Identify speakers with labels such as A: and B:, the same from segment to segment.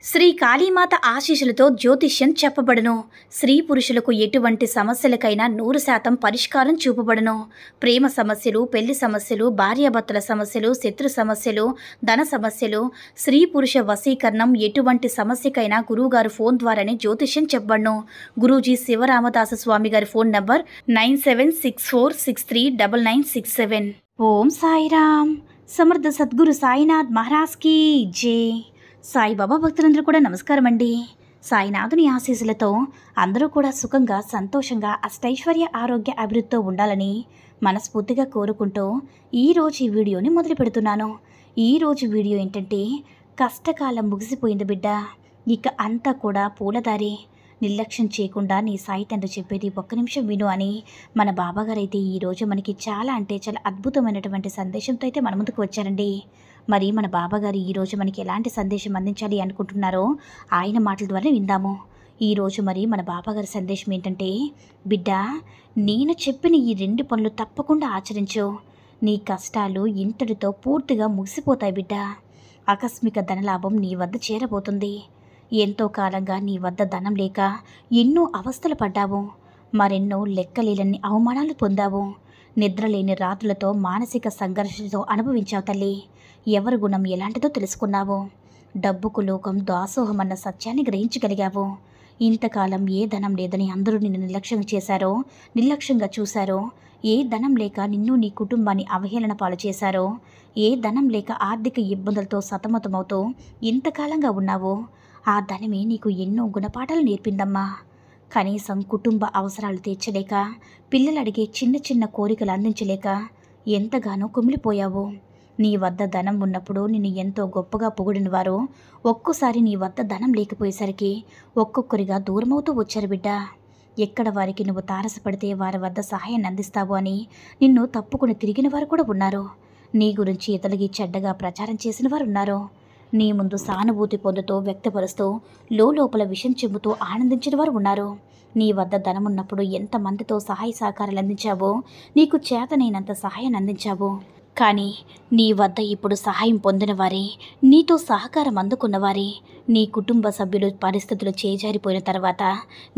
A: శ్రీ కాళీమాత ఆశీస్సులతో జ్యోతిష్యం చెప్పబడును. స్త్రీ పురుషులకు ఎటువంటి సమస్యలకైనా 100% పరిష్కారం చూపబడును. ప్రేమ సమస్యలు, పెళ్లి సమస్యలు, భార్యాభర్తల సమస్యలు, శత్రు సమస్యలు, ధన సమస్యలు, స్త్రీ పురుష వశీకరణం, ఎటువంటి సమస్యకైనా గురువుగారు ఫోన్ ద్వారానే జ్యోతిష్యం చెప్పబడును. గురూజీ శివరామదాస స్వామి గారి ఫోన్ నంబర్ 9764639967. ఓం సాయిరామ్. సమర్థ సద్గురు సాయినాథ్ మహారాజ్ కీ జై. సాయిబాబా భక్తులందరూ కూడా నమస్కారం అండి. సాయినాథుని ఆశీస్సులతో అందరూ కూడా సుఖంగా, సంతోషంగా, అష్టైశ్వర్య, ఆరోగ్య, అభివృద్ధితో ఉండాలని మనస్ఫూర్తిగా కోరుకుంటూ ఈరోజు ఈ వీడియోని మొదలు పెడుతున్నాను. ఈరోజు వీడియో ఏంటంటే, కష్టకాలం ముగిసిపోయింది బిడ్డ, ఇక అంతా కూడా పూలదారి. నిర్లక్ష్యం చేయకుండా నీ సాయి తండ్రి చెప్పేది ఒక్క నిమిషం విను అని మన బాబాగారు అయితే ఈరోజు మనకి చాలా అద్భుతమైనటువంటి సందేశంతో అయితే మన ముందుకు వచ్చారండి. మరి మన బాబాగారు ఈరోజు మనకి ఎలాంటి సందేశం అందించాలి అనుకుంటున్నారో ఆయన మాటల ద్వారా విందాము. ఈరోజు మరి మన బాబాగారి సందేశం ఏంటంటే, బిడ్డ, నేను చెప్పిన ఈ 2 పనులు తప్పకుండా ఆచరించు. నీ కష్టాలు ఇంతటితో పూర్తిగా ముగిసిపోతాయి బిడ్డ. ఆకస్మిక ధనలాభం నీ వద్ద చేరబోతుంది. ఎంతో కాలంగా నీ వద్ద ధనం లేక ఎన్నో అవస్థలు పడ్డావు. మరెన్నో లెక్కలేని అవమానాలు పొందావు. నిద్రలేని రాత్రులతో మానసిక సంఘర్షణతో అనుభవించావు తల్లి. ఎవరి గుణం ఎలాంటిదో తెలుసుకున్నావు. డబ్బుకు లోకం దాసోహమన్న సత్యాన్ని గ్రహించగలిగావు. ఇంతకాలం ఏ ధనం లేదని అందరూ నిన్ను నిర్లక్ష్యంగా చూశారో, ఏ ధనం లేక నిన్ను నీ కుటుంబాన్ని అవహేళన పాలు చేశారో, ఏ ధనం లేక ఆర్థిక ఇబ్బందులతో సతమతమవుతూ ఇంతకాలంగా ఉన్నావో, ఆ ధనమే నీకు ఎన్నో గుణపాఠాలు నేర్పిందమ్మా. కనీసం కుటుంబ అవసరాలు తీర్చలేక, పిల్లలు అడిగే చిన్న చిన్న కోరికలు అందించలేక ఎంతగానో కుమిలిపోయావు. నీ వద్ద ధనం ఉన్నప్పుడు నిన్ను ఎంతో గొప్పగా పొగిడిన వారు ఒక్కోసారి నీ వద్ద ధనం లేకపోయేసరికి ఒక్కొక్కరిగా దూరమవుతూ వచ్చారు బిడ్డ. ఎక్కడ వారికి నువ్వు తారసపడితే వారి వద్ద సహాయాన్ని అందిస్తావు అని నిన్ను తప్పుకుని తిరిగిన వారు కూడా ఉన్నారు. నీ గురించి ఇతరులకి చెడ్డగా ప్రచారం చేసిన వారు ఉన్నారు. నీ ముందు సానుభూతి పొందుతూ, వ్యక్తపరుస్తూ, లోపల విషం చెబుతూ ఆనందించిన వారు ఉన్నారు. నీ వద్ద ధనమున్నప్పుడు ఎంతమందితో సహాయ సహకారాలు అందించావో, నీకు చేతనైనంత సహాయాన్ని అందించావు. కానీ నీ వద్ద ఇప్పుడు సహాయం పొందిన వారే, నీతో సహకారం అందుకున్న వారే, నీ కుటుంబ సభ్యులు పరిస్థితులు చేజారిపోయిన తర్వాత,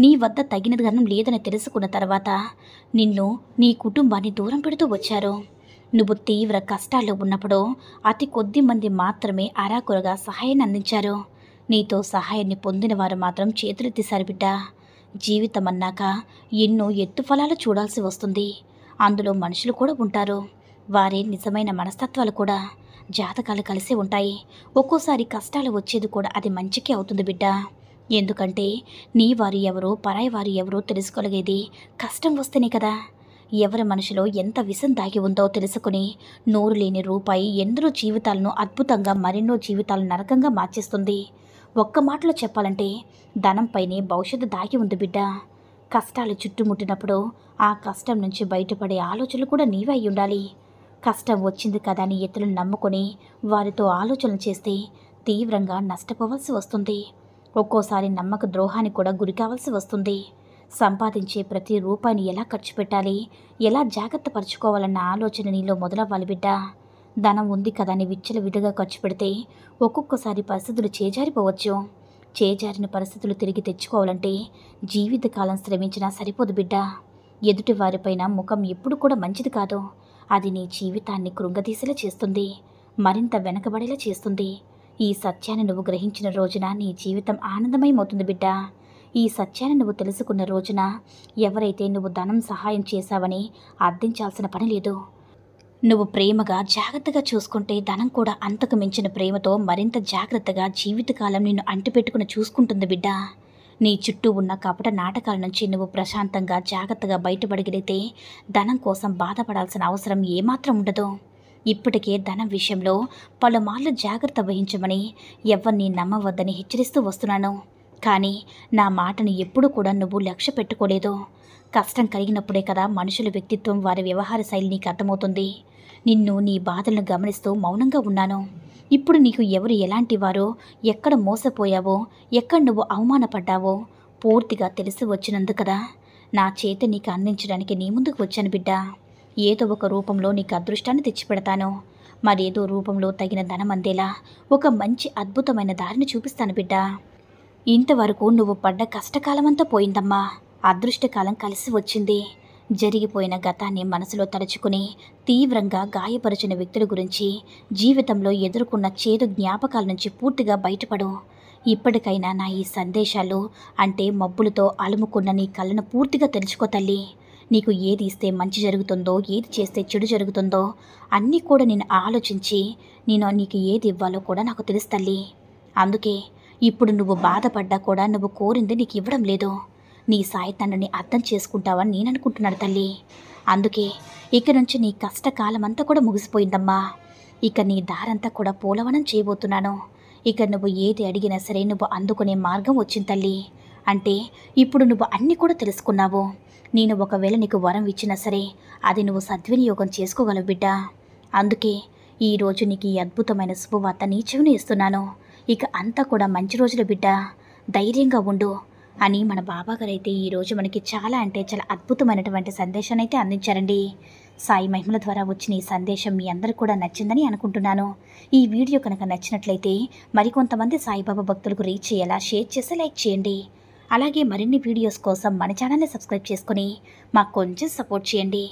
A: నీ వద్ద తగిన ధనం లేదని తెలుసుకున్న తర్వాత నిన్ను, నీ కుటుంబాన్ని దూరం పెడుతూ వచ్చారు. నువ్వు తీవ్ర కష్టాల్లో ఉన్నప్పుడు అతి కొద్ది మంది మాత్రమే అరాకొరగా సహాయాన్ని అందించారు. నీతో సహాయాన్ని పొందిన వారు మాత్రం చేతులెత్తేశారు బిడ్డ. జీవితం అన్నాక ఎన్నో ఎత్తుఫలాలు చూడాల్సి వస్తుంది. అందులో మనుషులు కూడా ఉంటారు. వారే నిజమైన మనస్తత్వాలు కూడా. జాతకాలు కలిసి ఉంటాయి. ఒక్కోసారి కష్టాలు వచ్చేది కూడా అది మంచికే అవుతుంది బిడ్డ. ఎందుకంటే నీ వారు ఎవరో, పరాయి వారు ఎవరో తెలుసుకోగలిగేది కష్టం వస్తేనే కదా. ఎవరి మనసులో ఎంత విషం దాగి ఉందో తెలుసుకుని, నోరు లేని రూపాయి ఎందరో జీవితాలను అద్భుతంగా, మరెన్నో జీవితాలను నరకంగా మార్చేస్తుంది. ఒక్క మాటలో చెప్పాలంటే ధనంపైనే భవిష్యత్తు దాగి ఉంది బిడ్డ. కష్టాలు చుట్టుముట్టినప్పుడు ఆ కష్టం నుంచి బయటపడే ఆలోచనలు కూడా నీవే అయి ఉండాలి. కష్టం వచ్చింది కదా అని ఇతరులను నమ్ముకొని వారితో ఆలోచనలు చేస్తే తీవ్రంగా నష్టపోవాల్సి వస్తుంది. ఒక్కోసారి నమ్మక ద్రోహానికి కూడా గురి కావాల్సి వస్తుంది. సంపాదించే ప్రతి రూపాయిని ఎలా ఖర్చు పెట్టాలి, ఎలా జాగ్రత్త పరుచుకోవాలన్న ఆలోచన నీలో మొదలవ్వాలి బిడ్డ. ధనం ఉంది కదా అని విచ్చలవిడిగా ఖర్చు పెడితే ఒక్కొక్కసారి పరిస్థితులు చేజారిపోవచ్చు. చేజారిన పరిస్థితులు తిరిగి తెచ్చుకోవాలంటే జీవితకాలం శ్రమించినా సరిపోదు బిడ్డ. ఎదుటి వారిపైన ముఖం ఎప్పుడు కూడా మంచిది కాదు. అది నీ జీవితాన్ని కృంగదీసేలా చేస్తుంది, మరింత వెనకబడేలా చేస్తుంది. ఈ సత్యాన్ని నువ్వు గ్రహించిన రోజున నీ జీవితం ఆనందమయమవుతుంది బిడ్డ. ఈ సత్యాన్ని నువ్వు తెలుసుకున్న రోజున ఎవరైతే నువ్వు ధనం సహాయం చేశావని అర్థించాల్సిన పని లేదు. నువ్వు ప్రేమగా, జాగ్రత్తగా చూసుకుంటే ధనం కూడా అంతకు మించిన ప్రేమతో మరింత జాగ్రత్తగా జీవితకాలం నిన్ను అంటిపెట్టుకుని చూసుకుంటుంది బిడ్డ. నీ చుట్టూ ఉన్న కపట నాటకాల నుంచి నువ్వు ప్రశాంతంగా, జాగ్రత్తగా బయటపడగలిగితే ధనం కోసం బాధపడాల్సిన అవసరం ఏమాత్రం ఉండదు. ఇప్పటికే ధనం విషయంలో పలుమార్లు జాగ్రత్త వహించమని ఎవరిని నమ్మవద్దని హెచ్చరిస్తూ వస్తున్నాను. కానీ నా మాటను ఎప్పుడూ కూడా నువ్వు లక్ష్య పెట్టుకోలేదు. కష్టం కలిగినప్పుడే కదా మనుషుల వ్యక్తిత్వం, వారి వ్యవహార శైలి నీకు అర్థమవుతుంది. నిన్ను, నీ బాధలను గమనిస్తూ మౌనంగా ఉన్నాను. ఇప్పుడు నీకు ఎవరు ఎలాంటి వారో, ఎక్కడ మోసపోయావో, ఎక్కడ నువ్వు అవమానపడ్డావో పూర్తిగా తెలిసి వచ్చినందుకు కదా నా చేతి నీకు అందించడానికి నీ ముందుకు వచ్చాను బిడ్డ. ఏదో ఒక రూపంలో నీకు అదృష్టాన్ని తెచ్చిపెడతాను. మరేదో రూపంలో తగిన ధనం అందేలా ఒక మంచి అద్భుతమైన దారిని చూపిస్తాను బిడ్డ. ఇంతవరకు నువ్వు పడ్డ కష్టకాలమంతా పోయిందమ్మా. అదృష్టకాలం కలిసి వచ్చింది. జరిగిపోయిన గతాన్ని మనసులో తలుచుకుని తీవ్రంగా గాయపరిచిన వ్యక్తుల గురించి, జీవితంలో ఎదుర్కొన్న చేదు జ్ఞాపకాల నుంచి పూర్తిగా బయటపడు. ఇప్పటికైనా నా ఈ సందేశాలు అంటే మబ్బులతో అలుముకున్న నీ కళ్ళను పూర్తిగా తెలుసుకో తల్లి. నీకు ఏది ఇస్తే మంచి జరుగుతుందో, ఏది చేస్తే చెడు జరుగుతుందో అన్నీ కూడా నేను ఆలోచించి నీకు ఏది ఇవ్వాలో కూడా నాకు తెలుసు తల్లి. అందుకే ఇప్పుడు నువ్వు బాధపడ్డా కూడా నువ్వు కోరింది నీకు ఇవ్వడం లేదు. నీ సాయి తండ్రిని అర్థం చేసుకుంటావని నేను అనుకుంటున్నాను తల్లి. అందుకే ఇక నుంచి నీ కష్టకాలం అంతా కూడా ముగిసిపోయిందమ్మా. ఇక నీ దారంతా కూడా పూలవనం చేయబోతున్నాను. ఇక నువ్వు ఏది అడిగినా సరే నువ్వు అందుకునే మార్గం వచ్చింది తల్లి. అంటే ఇప్పుడు నువ్వు అన్నీ కూడా తెలుసుకున్నావు. నేను ఒకవేళ నీకు వరం ఇచ్చినా సరే అది నువ్వు సద్వినియోగం చేసుకోగలవు బిడ్డ. అందుకే ఈరోజు నీకు ఈ అద్భుతమైన శుభవార్త నీ చెవిని ఇస్తున్నాను. ఇక అంతా కూడా మంచి రోజులు బిడ్డ, ధైర్యంగా ఉండు అని మన బాబాగారు అయితే ఈరోజు మనకి చాలా అంటే చాలా అద్భుతమైనటువంటి సందేశాన్ని అయితే అందించారండి. సాయి మహిమల ద్వారా వచ్చిన ఈ సందేశం మీ అందరూ కూడా నచ్చిందని అనుకుంటున్నాను. ఈ వీడియో కనుక నచ్చినట్లయితే మరికొంతమంది సాయిబాబా భక్తులకు రీచ్ అయ్యేలా షేర్ చేసి లైక్ చేయండి. అలాగే మరిన్ని వీడియోస్ కోసం మన ఛానల్ని సబ్స్క్రైబ్ చేసుకుని మాకు కొంచెం సపోర్ట్ చేయండి.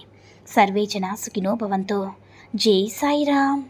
A: సర్వే జన సుఖినో భవంతు. జై సాయిరామ్.